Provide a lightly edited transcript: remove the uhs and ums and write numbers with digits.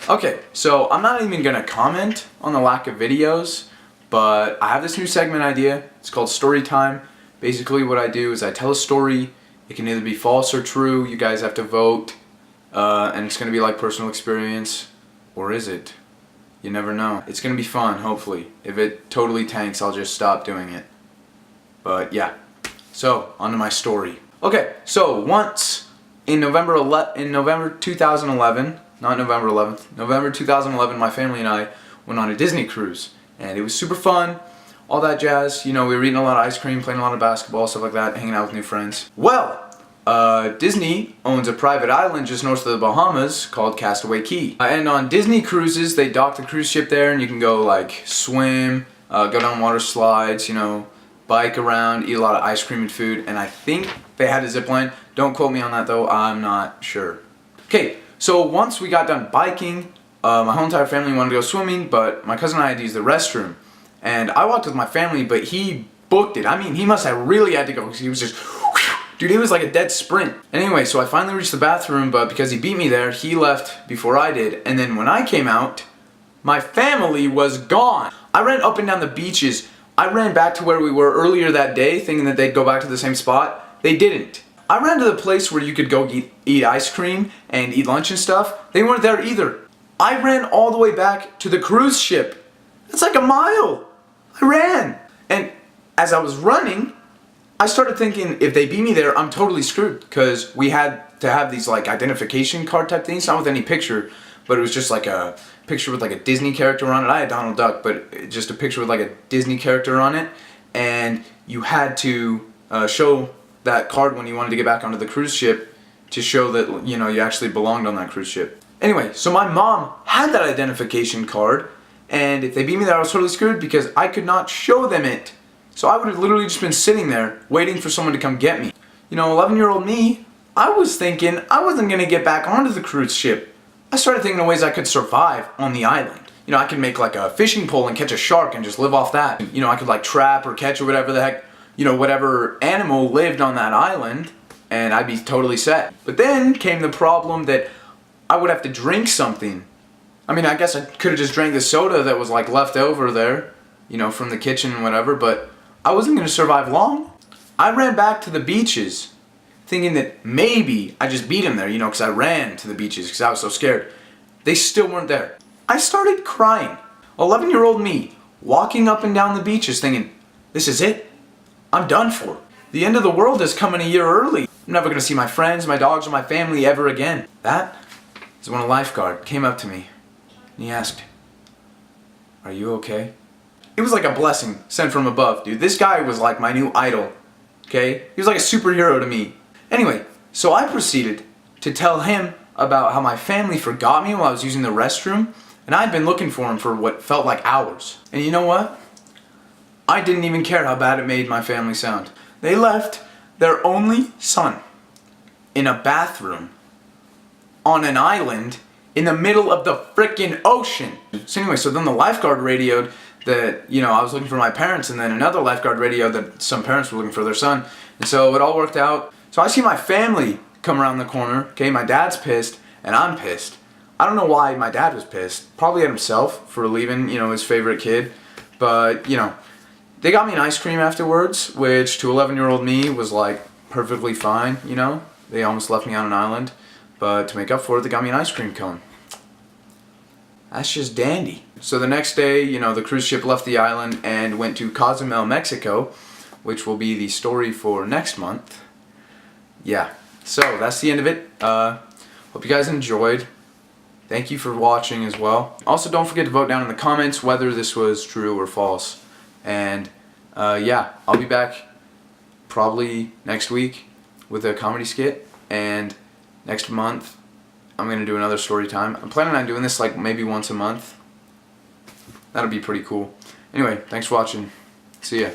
Okay, so I'm not even gonna comment on the lack of videos, but I have this new segment idea. It's called Story Time. Basically what I do is I tell a story. It can either be false or true. You guys have to vote. And it's gonna be like personal experience. Or is it? You never know. It's gonna be fun, hopefully. If it totally tanks, I'll just stop doing it. But yeah. So, on to my story. Okay, so once in November 2011, not November 11th, November 2011, my family and I went on a Disney cruise. And it was super fun, all that jazz. You know, we were eating a lot of ice cream, playing a lot of basketball, stuff like that, hanging out with new friends. Well, Disney owns a private island just north of the Bahamas called Castaway Cay. And on Disney cruises, they dock the cruise ship there and you can go like swim, go down water slides, you know, bike around, eat a lot of ice cream and food, and I think they had a zip line. Don't quote me on that though, I'm not sure. Okay, so once we got done biking, my whole entire family wanted to go swimming, but my cousin and I had to use the restroom. And I walked with my family, but he booked it. I mean, he must have really had to go because he was just, dude, it was like a dead sprint. Anyway, so I finally reached the bathroom, but because he beat me there, he left before I did. And then when I came out, my family was gone. I ran up and down the beaches. I ran back to where we were earlier that day, thinking that they'd go back to the same spot. They didn't. I ran to the place where you could go eat ice cream and eat lunch and stuff. They weren't there either. I ran all the way back to the cruise ship. It's like a mile. I ran. And as I was running, I started thinking if they beat me there, I'm totally screwed. Because we had to have these like identification card type things, not with any picture, but it was just like a picture with like a Disney character on it. I had Donald Duck, but just a picture with like a Disney character on it. And you had to show that card when you wanted to get back onto the cruise ship to show that, you know, you actually belonged on that cruise ship. Anyway, so my mom had that identification card, and if they beat me there, I was totally screwed because I could not show them it. So I would have literally just been sitting there waiting for someone to come get me. You know, 11-year-old me, I was thinking I wasn't going to get back onto the cruise ship. I started thinking of ways I could survive on the island. You know, I could make like a fishing pole and catch a shark and just live off that. You know, I could like trap or catch or whatever the heck, you know, whatever animal lived on that island, and I'd be totally set. But then came the problem that I would have to drink something. I mean, I guess I could have just drank the soda that was like left over there, you know, from the kitchen and whatever, but I wasn't going to survive long. I ran back to the beaches thinking that maybe I just beat him there, you know, because I ran to the beaches because I was so scared. They still weren't there. I started crying. 11-year-old me walking up and down the beaches thinking, this is it. I'm done for. The end of the world is coming a year early. I'm never going to see my friends, my dogs, or my family ever again. That is when a lifeguard came up to me and he asked, are you okay? It was like a blessing sent from above, dude. This guy was like my new idol, okay? He was like a superhero to me. Anyway, so I proceeded to tell him about how my family forgot me while I was using the restroom, and I'd been looking for him for what felt like hours. And you know what? I didn't even care how bad it made my family sound. They left their only son in a bathroom on an island in the middle of the frickin' ocean. So anyway, so then the lifeguard radioed that, you know, I was looking for my parents, and then another lifeguard radioed that some parents were looking for their son. And so it all worked out. So I see my family come around the corner, okay, my dad's pissed, and I'm pissed. I don't know why my dad was pissed. Probably at himself for leaving, you know, his favorite kid. But, you know, they got me an ice cream afterwards, which to 11-year-old me was like perfectly fine, you know. They almost left me on an island. But to make up for it, they got me an ice cream cone. That's just dandy. So the next day, you know, the cruise ship left the island and went to Cozumel, Mexico, which will be the story for next month. Yeah, so that's the end of it. Hope you guys enjoyed. Thank you for watching as well. Also, don't forget to vote down in the comments whether this was true or false. And yeah, I'll be back probably next week with a comedy skit, and next month I'm going to do another story time. I'm planning on doing this like maybe once a month. That'll be pretty cool. Anyway, thanks for watching. See ya.